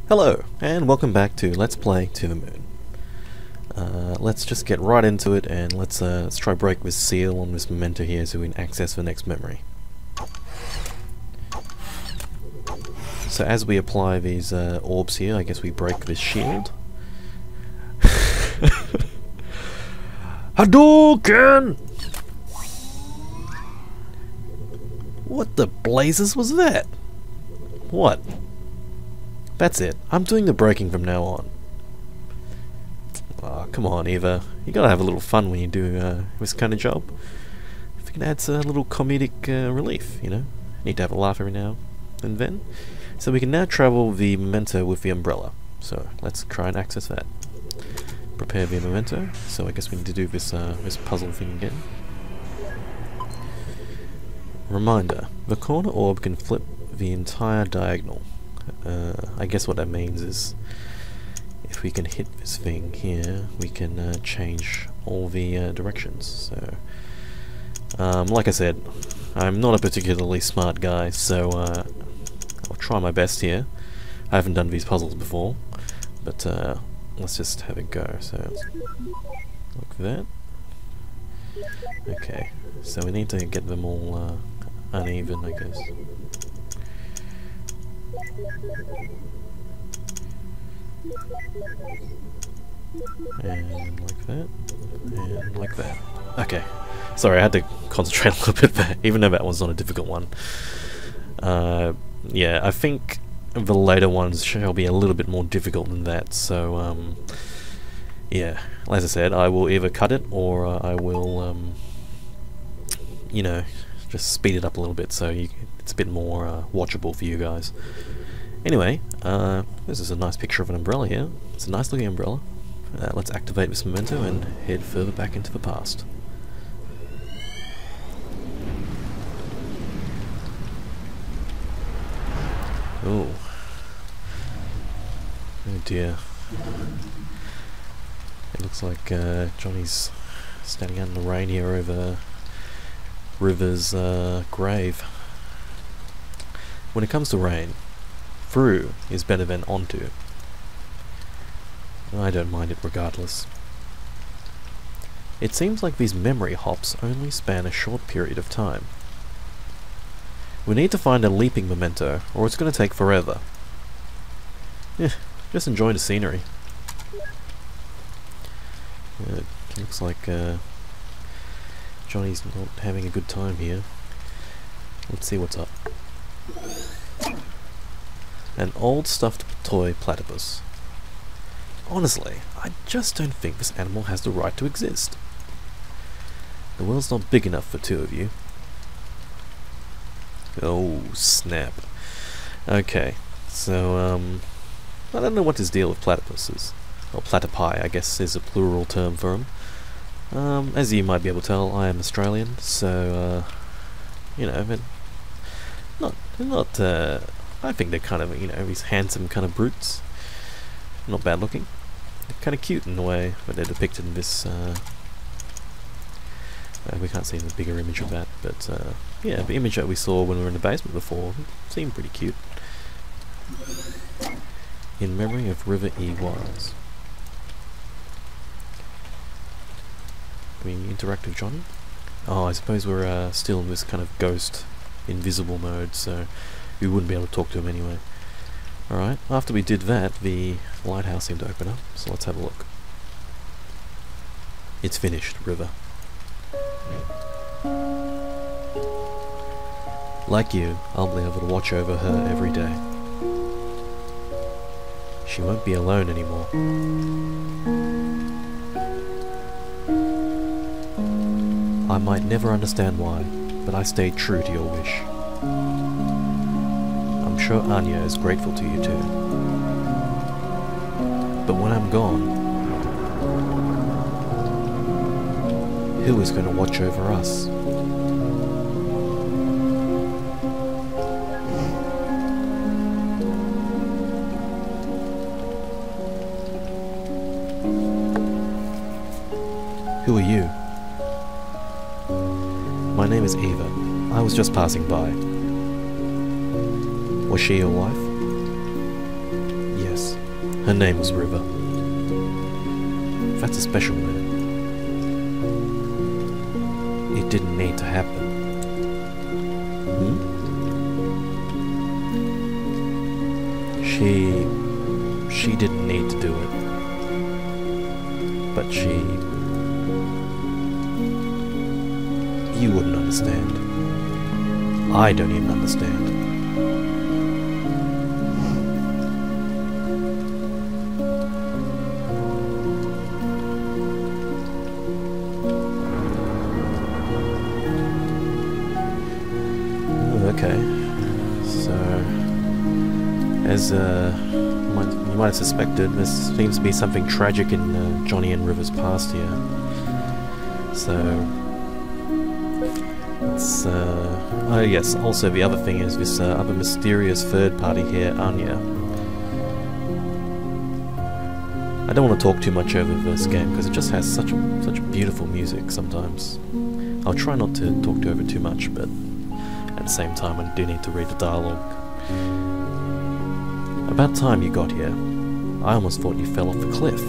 Hello, and welcome back to Let's Play To The Moon. Let's just get right into it, and let's try break this seal on this memento here so we can access the next memory. So as we apply these orbs here, I guess we break this shield. Hadouken! What the blazes was that? What? That's it. I'm doing the breaking from now on. Oh, come on, Eva. You gotta have a little fun when you do this kind of job. If it can add a little comedic relief, you know? Need to have a laugh every now and then. So we can now travel the memento with the umbrella. So let's try and access that. Prepare the memento. So I guess we need to do this this puzzle thing again. Reminder: the corner orb can flip the entire diagonal. I guess what that means is if we can hit this thing here, we can change all the directions. So, like I said, I'm not a particularly smart guy, so I'll try my best here. I haven't done these puzzles before, but let's just have a go. So, like that. Okay, so we need to get them all uneven, I guess. And like that, and like that. Okay, sorry, I had to concentrate a little bit there, even though that one's not a difficult one. Yeah, I think the later ones shall be a little bit more difficult than that, so yeah, as I said, I will either cut it or I will, you know, just speed it up a little bit so it's a bit more watchable for you guys. Anyway, this is a nice picture of an umbrella here. It's a nice looking umbrella. Let's activate this memento and head further back into the past. Oh. Oh dear. It looks like Johnny's standing out in the rain here over River's grave. When it comes to rain, through is better than onto. I don't mind it regardless. It seems like these memory hops only span a short period of time. We need to find a leaping memento, or it's going to take forever. Yeah, just enjoy the scenery. It looks like Johnny's not having a good time here. Let's see what's up. An old stuffed toy platypus. Honestly, I just don't think this animal has the right to exist. The world's not big enough for two of you. Oh, snap. Okay, so, I don't know what his deal with platypuses. Or platypi, I guess, is a plural term for them. As you might be able to tell, I am Australian, so, you know, but not, I think they're kind of, you know, these handsome kind of brutes. Not bad looking. They're kind of cute in the way that they're depicted in this, we can't see the bigger image of that, but, yeah, the image that we saw when we were in the basement before seemed pretty cute. In memory of River E. Wiles. Can we interact with Johnny? Oh, I suppose we're still in this kind of ghost, invisible mode, so we wouldn't be able to talk to him anyway. Alright, after we did that, the lighthouse seemed to open up, so let's have a look. It's finished, River. Like you, I'll be able to watch over her every day. She won't be alone anymore. I might never understand why, but I stayed true to your wish. I'm sure Anya is grateful to you too. But when I'm gone, who is going to watch over us? Who are you? My name is Eva. I was just passing by. Was she your wife? Yes. Her name was River. That's a special word. It didn't need to happen. She didn't need to do it. But you wouldn't understand. I don't even understand. Okay, so as you might have suspected, there seems to be something tragic in Johnny and River's past here. So it's oh yes. Also, the other thing is this other mysterious third party here, Anya. I don't want to talk too much over this game because it just has such beautiful music. Sometimes I'll try not to talk over too much, but at the same time, I do need to read the dialogue. About time you got here. I almost thought you fell off the cliff.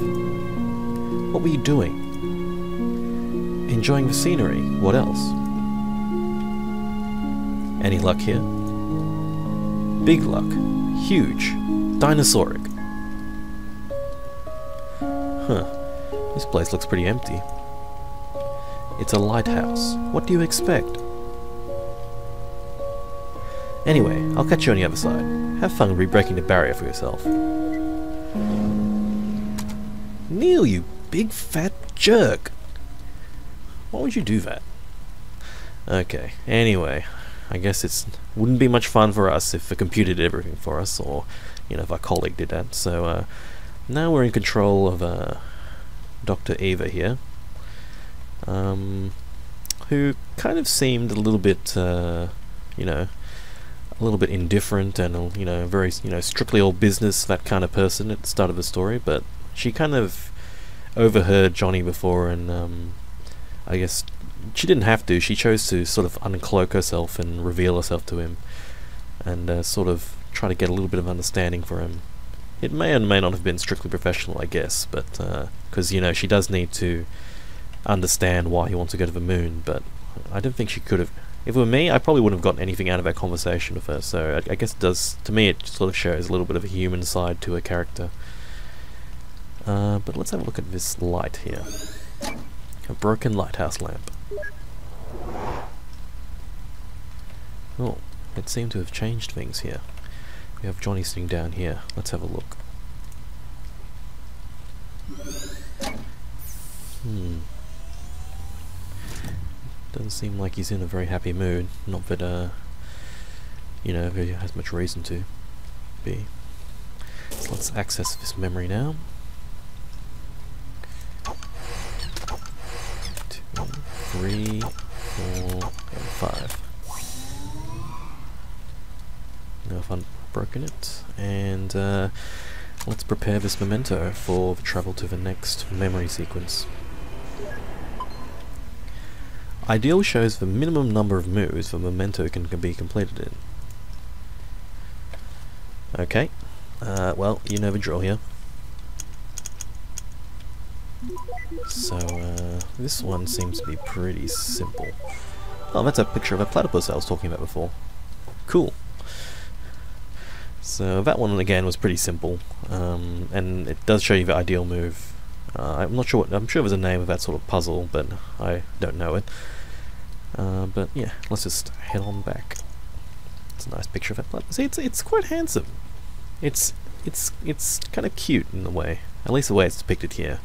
What were you doing? Enjoying the scenery. What else? Any luck here? Big luck. Huge. Dinosauric. Huh. This place looks pretty empty. It's a lighthouse. What do you expect? Anyway, I'll catch you on the other side. Have fun re-breaking the barrier for yourself. Neil, you big fat jerk! Why would you do that? Okay, anyway, I guess wouldn't be much fun for us if the computer did everything for us, or, you know, if our colleague did that. So, now we're in control of, Dr. Eva here, who kind of seemed a little bit, you know, a little bit indifferent and, you know, very, you know, strictly all business, that kind of person at the start of the story, but she kind of overheard Johnny before, and I guess she didn't have to. She chose to sort of uncloak herself and reveal herself to him, and sort of try to get a little bit of understanding for him. It may or may not have been strictly professional, I guess, but because, you know, she does need to understand why he wants to go to the moon, but I don't think she could have. If it were me, I probably wouldn't have gotten anything out of that conversation with her, so I guess it does, to me, it sort of shows a little bit of a human side to a character. But let's have a look at this light here. A broken lighthouse lamp. Oh, it seemed to have changed things here. We have Johnny sitting down here. Let's have a look. Doesn't seem like he's in a very happy mood. Not that, you know, he has much reason to be. So let's access this memory now. 2, 3, 4, and 5. Now I've unbroken it, and let's prepare this memento for the travel to the next memory sequence. Ideal shows the minimum number of moves the memento can be completed in. Okay, well, you know the drill here. So, this one seems to be pretty simple. Oh, that's a picture of a platypus I was talking about before. Cool. So that one again was pretty simple, and it does show you the ideal move. I'm not sure. I'm sure there's a name of that sort of puzzle, but I don't know it. But yeah, let's just head on back. It's a nice picture of that platypus. See, it's quite handsome. It's kind of cute in a way, at least the way it's depicted here.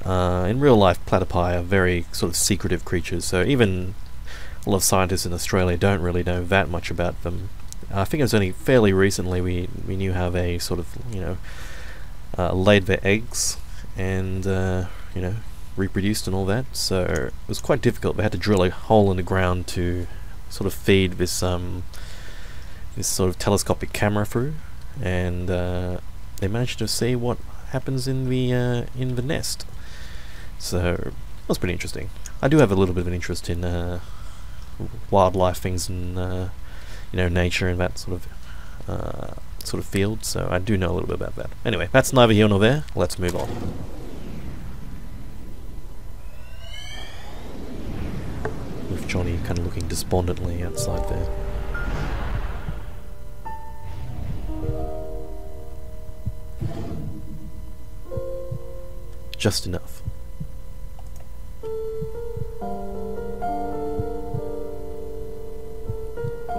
In real life, platypi are very sort of secretive creatures, so even a lot of scientists in Australia don't really know that much about them. I think it was only fairly recently we knew how they sort of, you know, laid their eggs and, you know, reproduced and all that, so it was quite difficult. They had to drill a hole in the ground to sort of feed this this sort of telescopic camera through, and they managed to see what happens in the nest. So it was pretty interesting. I do have a little bit of an interest in wildlife things and you know, nature and that sort of sort of field, so I do know a little bit about that. Anyway, that's neither here nor there. Let's move on. With Johnny kind of looking despondently outside there. Just enough.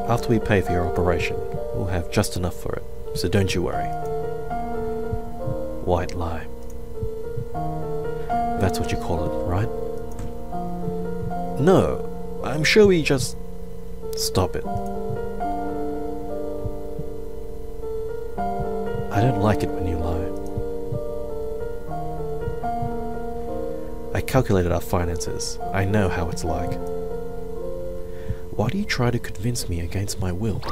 After we pay for your operation, we'll have just enough for it, so don't you worry. White lie. That's what you call it, right? No, I'm sure we just... Stop it. I don't like it when you lie. I calculated our finances. I know how it's like. Why do you try to convince me against my will?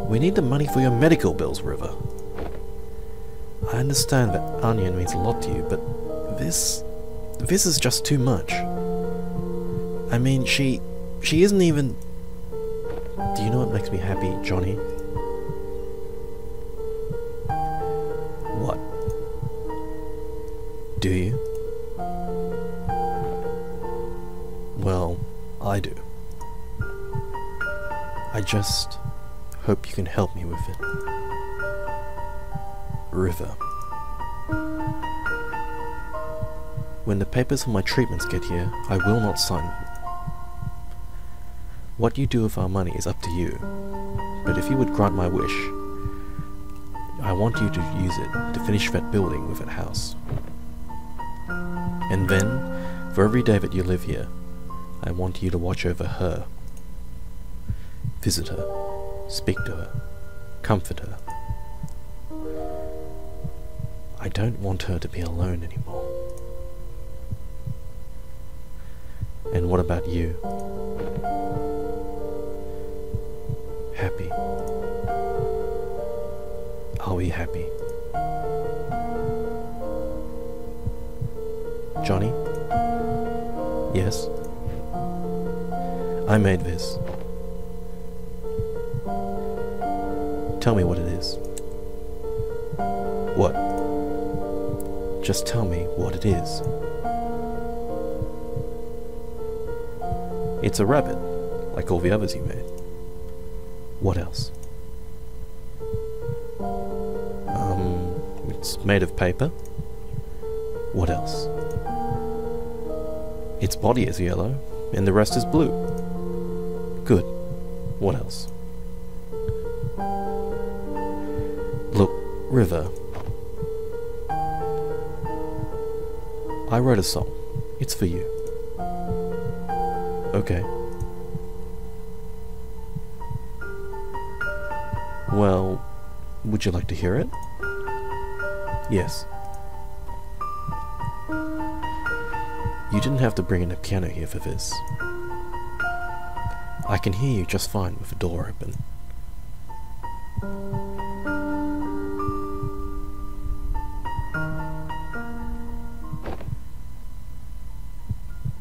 We need the money for your medical bills, River. I understand that Onion means a lot to you, but this is just too much. I mean, she isn't even... Do you know what makes me happy, Johnny? What? Do you? Well, I do. I just hope you can help me with it. River. When the papers for my treatments get here, I will not sign them. What you do with our money is up to you, but if you would grant my wish, I want you to use it to finish that building with that house. And then, for every day that you live here, I want you to watch over her. Visit her, speak to her, comfort her. I don't want her to be alone anymore. And what about you? Happy? Are we happy? Johnny? Yes? I made this. Tell me what it is. What? Just tell me what it is. It's a rabbit, like all the others you made. What else? It's made of paper. What else? Its body is yellow, and the rest is blue. Good. What else? Look, River. I wrote a song. It's for you. Okay. Well, would you like to hear it? Yes. You didn't have to bring in a piano here for this. I can hear you just fine with the door open.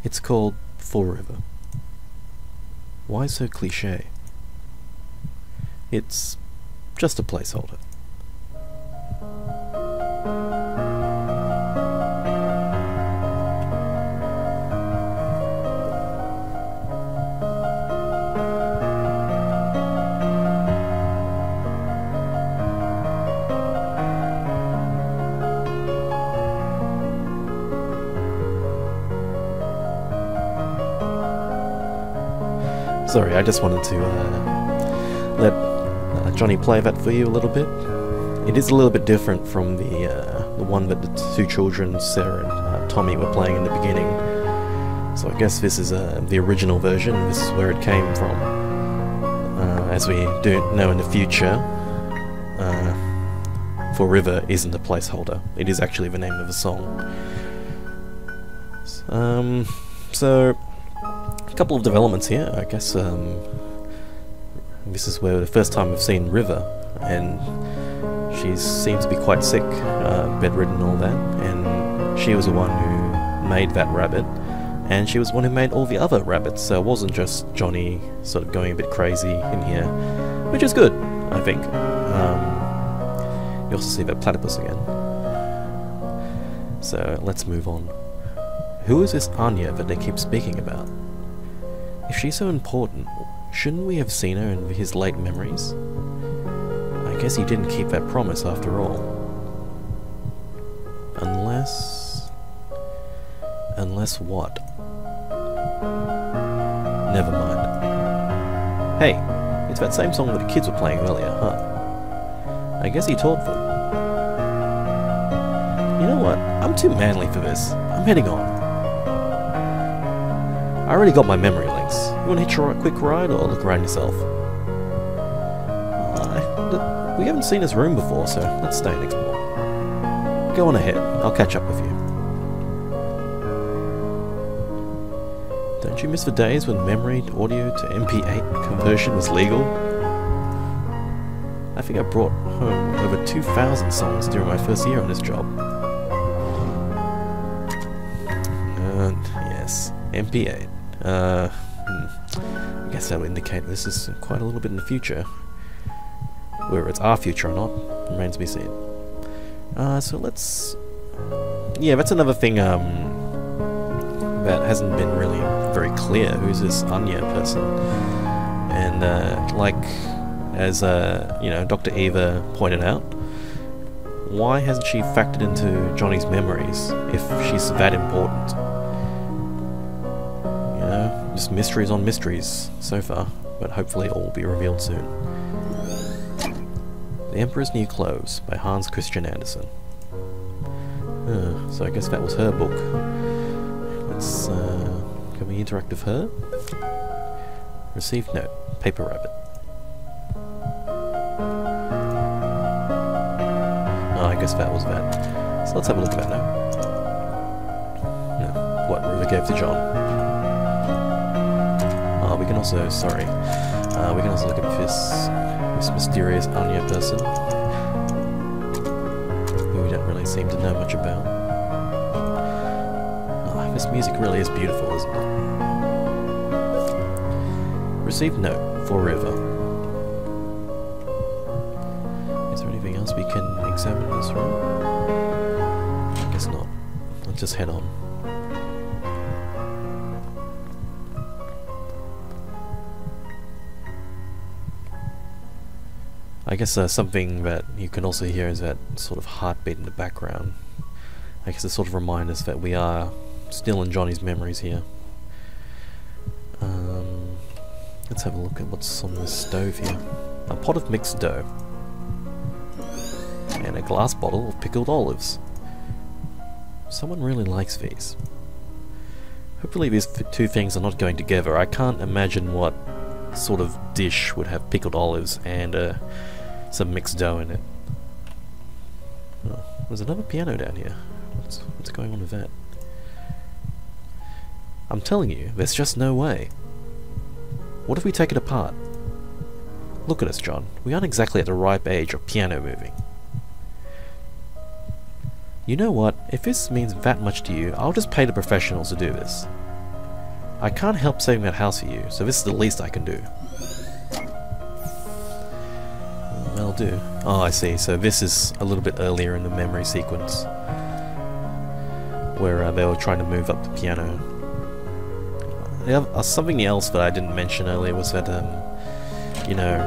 It's called Fall River. Why so cliché? It's just a placeholder. Sorry, I just wanted to let Johnny play that for you a little bit. It is a little bit different from the one that the two children, Sarah and Tommy, were playing in the beginning. So I guess this is the original version. This is where it came from. As we do know in the future, For River isn't a placeholder. It is actually the name of the song. So a couple of developments here. I guess this is where the first time we've seen River, and she seems to be quite sick, bedridden and all that, and she was the one who made that rabbit, and she was the one who made all the other rabbits, so it wasn't just Johnny sort of going a bit crazy in here, which is good, I think. You also see that platypus again. So let's move on. Who is this Anya that they keep speaking about? If she's so important, shouldn't we have seen her in his late memories? I guess he didn't keep that promise after all. Unless what? Never mind. Hey, it's that same song that the kids were playing earlier, huh? I guess he taught them. You know what? I'm too manly for this. I'm heading on. I already got my memory links. You want to hitch a quick ride or look around yourself? We haven't seen this room before, so let's stay and explore. Go on ahead. I'll catch up with you. Don't you miss the days when memory audio to MP8 conversion was legal? I think I brought home over 2,000 songs during my first year on this job. Yes, MP8. I guess that would indicate this is quite a little bit in the future. Whether it's our future or not, remains to be seen. So let's... Yeah, that's another thing that hasn't been really very clear. Who's this Anya person? And like, as you know, Dr. Eva pointed out, why hasn't she factored into Johnny's memories if she's that important? You know, just mysteries on mysteries so far, but hopefully all will be revealed soon. The Emperor's New Clothes by Hans Christian Andersen. So I guess that was her book. Let's, can we interact with her? Received note, Paper Rabbit. Oh, I guess that was that. So let's have a look at that now. No, what River gave to John. Oh, we can also, sorry, we can also look at this mysterious Anya person, who we don't really seem to know much about. Oh, this music really is beautiful, isn't it? Received note for River. Is there anything else we can examine in this room? I guess not. Let's just head on. I guess something that you can also hear is that sort of heartbeat in the background. I guess it sort of reminds us that we are still in Johnny's memories here. Let's have a look at what's on the stove here. A pot of mixed dough. And a glass bottle of pickled olives. Someone really likes these. Hopefully these two things are not going together. I can't imagine what sort of dish would have pickled olives and some mixed dough in it. Oh, there's another piano down here. What's going on with that? I'm telling you, there's just no way. What if we take it apart? Look at us, John. We aren't exactly at the ripe age of piano moving. You know what? If this means that much to you, I'll just pay the professionals to do this. I can't help saving that house for you, so this is the least I can do. That'll do. Oh, I see. So this is a little bit earlier in the memory sequence, where they were trying to move up the piano. Something else that I didn't mention earlier was that, you know,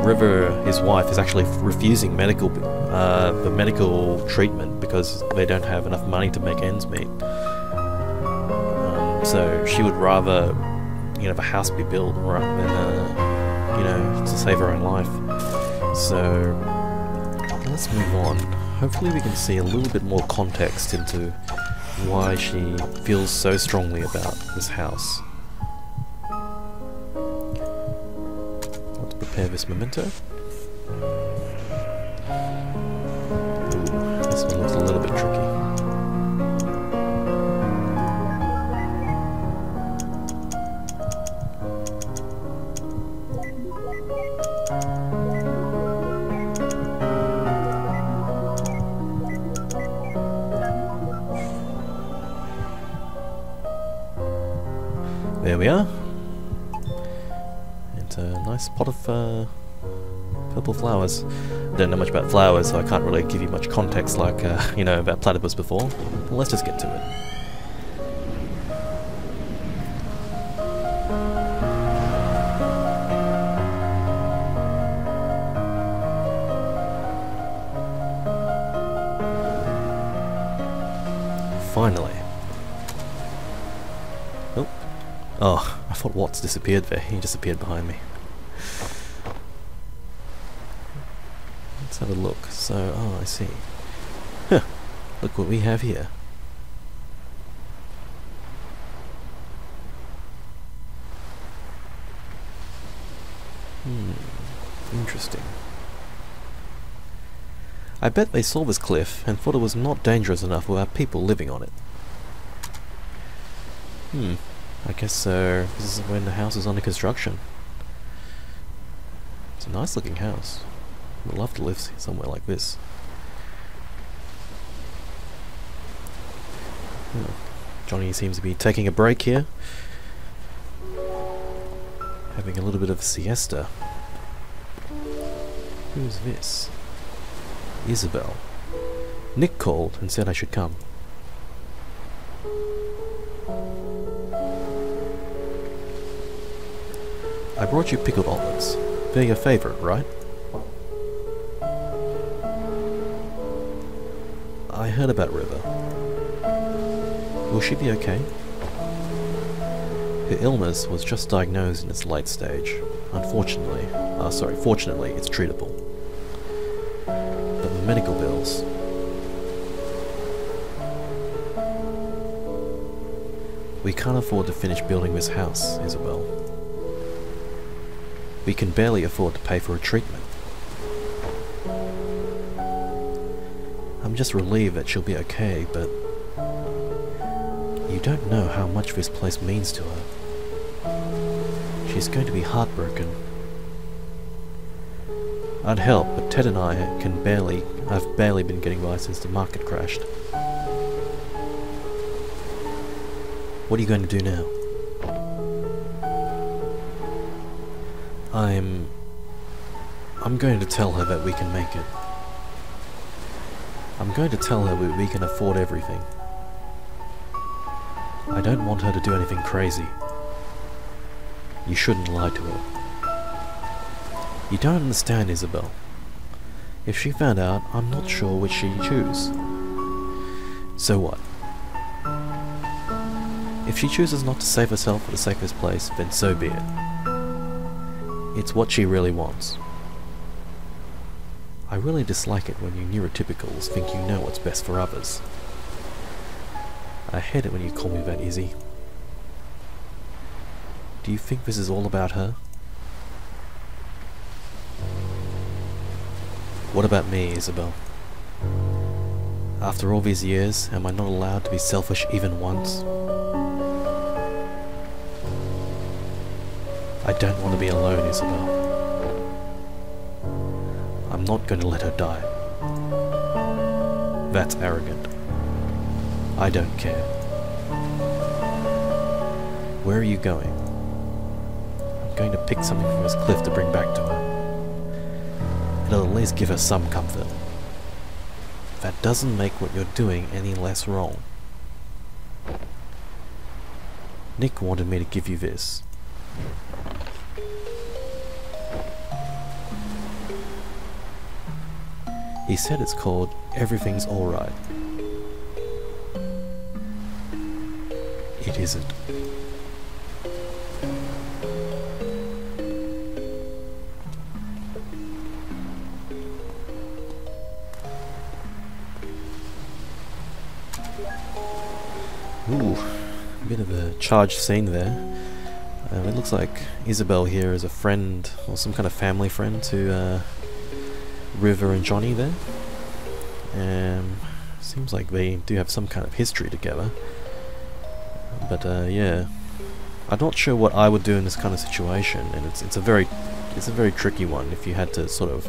River, his wife, is actually refusing the medical treatment because they don't have enough money to make ends meet. So she would rather, you know, the house be built rather than, you know, to save her own life. So let's move on. Hopefully we can see a little bit more context into why she feels so strongly about this house. Let's prepare this memento. Ooh, this one looks a little bit tricky. There we are. And a nice pot of purple flowers. I don't know much about flowers, so I can't really give you much context like, you know, about platypus before. But let's just get to it. Finally. Oh. Oh, I thought Watts disappeared there. He disappeared behind me. Let's have a look. So, oh, I see. Huh. Look what we have here. Interesting. I bet they saw this cliff and thought it was not dangerous enough without people living on it. I guess this is when the house is under construction. It's a nice looking house. I'd love to live somewhere like this. Johnny seems to be taking a break here. Having a little bit of a siesta. Who's this? Isabel. Nick called and said I should come. I brought you pickled olives. They're your favorite, right? I heard about River. Will she be okay? Her illness was just diagnosed in its late stage. Unfortunately, fortunately, it's treatable. But the medical bills... We can't afford to finish building this house, Isabel. We can barely afford to pay for a treatment. I'm just relieved that she'll be okay, but... You don't know how much this place means to her. She's going to be heartbroken. I'd help, but Ted and I have barely been getting by since the market crashed. What are you going to do now? I'm going to tell her that we can make it. I'm going to tell her we can afford everything. I don't want her to do anything crazy. You shouldn't lie to her. You don't understand, Isabel. If she found out, I'm not sure which she'd choose. So what? If she chooses not to save herself for the sake of this place, then so be it. It's what she really wants. I really dislike it when you neurotypicals think you know what's best for others. I hate it when you call me that, Izzy. Do you think this is all about her? What about me, Isabel? After all these years, am I not allowed to be selfish even once? I don't want to be alone, Isabel. I'm not going to let her die. That's arrogant. I don't care. Where are you going? I'm going to pick something from this cliff to bring back to her. It'll at least give her some comfort. That doesn't make what you're doing any less wrong. Nick wanted me to give you this. He said it's called Everything's Alright. It isn't. Ooh, a bit of a charged scene there. It looks like Isabel here is a friend, or some kind of family friend to River and Johnny there. Seems like they do have some kind of history together. But yeah, I'm not sure what I would do in this kind of situation, and it's a very tricky one if you had to sort of,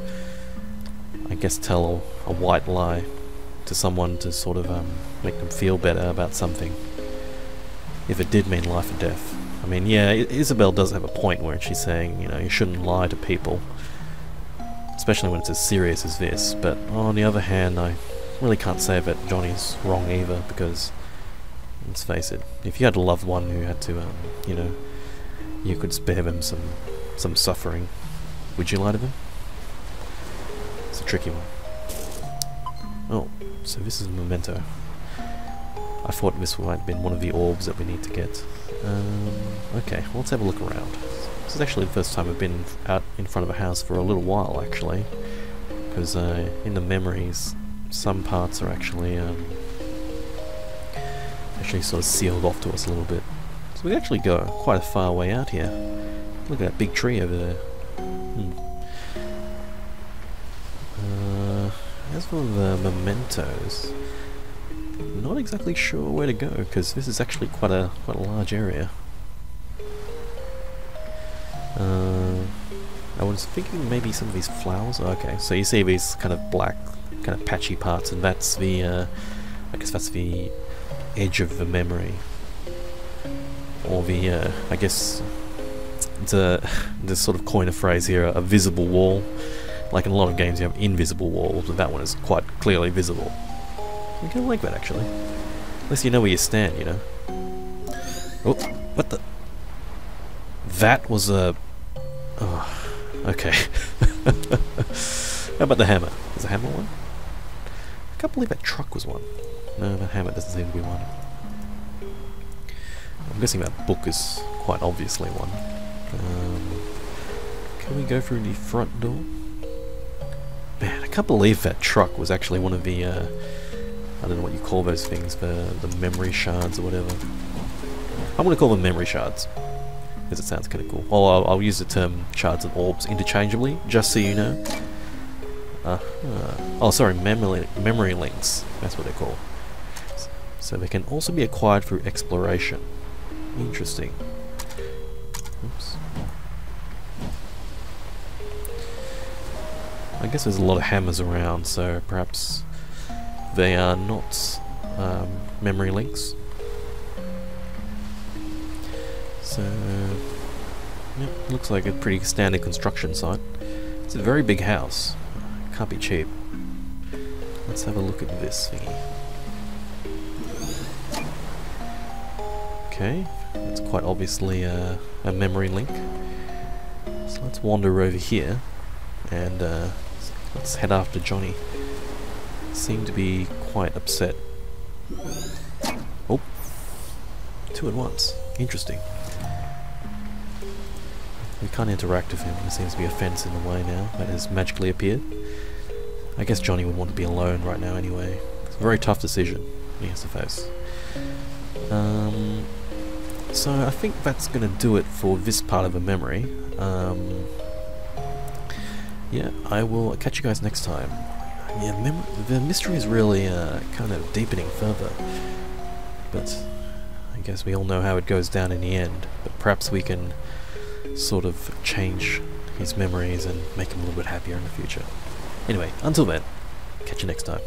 I guess, tell a white lie to someone to sort of make them feel better about something, if it did mean life or death. I mean, yeah, Isabel does have a point where she's saying, you know, you shouldn't lie to people. especially when it's as serious as this. But on the other hand, I really can't say that Johnny's wrong either, because let's face it, if you had a loved one who had to, you know, you could spare them some suffering, would you lie to them? It's a tricky one. Oh, so this is a memento. I thought this might have been one of the orbs that we need to get. Okay, well, let's have a look around. This is actually the first time I've been out in front of a house for a little while, actually, because in the memories, some parts are actually sort of sealed off to us a little bit. So we actually go quite a far way out here. Look at that big tree over there. As for the mementos, not exactly sure where to go, because this is actually quite a large area. I was thinking maybe some of these flowers. Okay, so you see these kind of black, kind of patchy parts, and that's the I guess that's the edge of the memory, or the I guess it's this sort of coin a phrase here, a visible wall. Like in a lot of games you have invisible walls, but that one is quite clearly visible. I kind of like that, actually. At least you know where you stand, you know. Oh, what the? That was a... Oh, okay. How about the hammer? Is the hammer one? I can't believe that truck was one. No, that hammer doesn't seem to be one. I'm guessing that book is quite obviously one. Can we go through the front door? Man, I can't believe that truck was actually one of the, I don't know what you call those things, the memory shards or whatever. I'm going to call them memory shards, because it sounds kind of cool. Well, I'll use the term shards and orbs interchangeably, just so you know. Oh, sorry, memory links, that's what they're called. So they can also be acquired through exploration. Interesting. Oops. I guess there's a lot of hammers around, so perhaps they are not memory links. So, yep, looks like a pretty standard construction site. It's a very big house. Can't be cheap. Let's have a look at this thingy. Okay, that's quite obviously a memory link. So let's wander over here and let's head after Johnny. Seem to be quite upset. Oh, two at once. Interesting. We can't interact with him. There seems to be a fence in the way now that has magically appeared. I guess Johnny would want to be alone right now anyway. It's a very tough decision he has to face. So I think that's going to do it for this part of the memory. Yeah, I will catch you guys next time. Yeah, the mystery is really kind of deepening further. But I guess we all know how it goes down in the end. But perhaps we can sort of change his memories and make him a little bit happier in the future. Anyway, until then, catch you next time.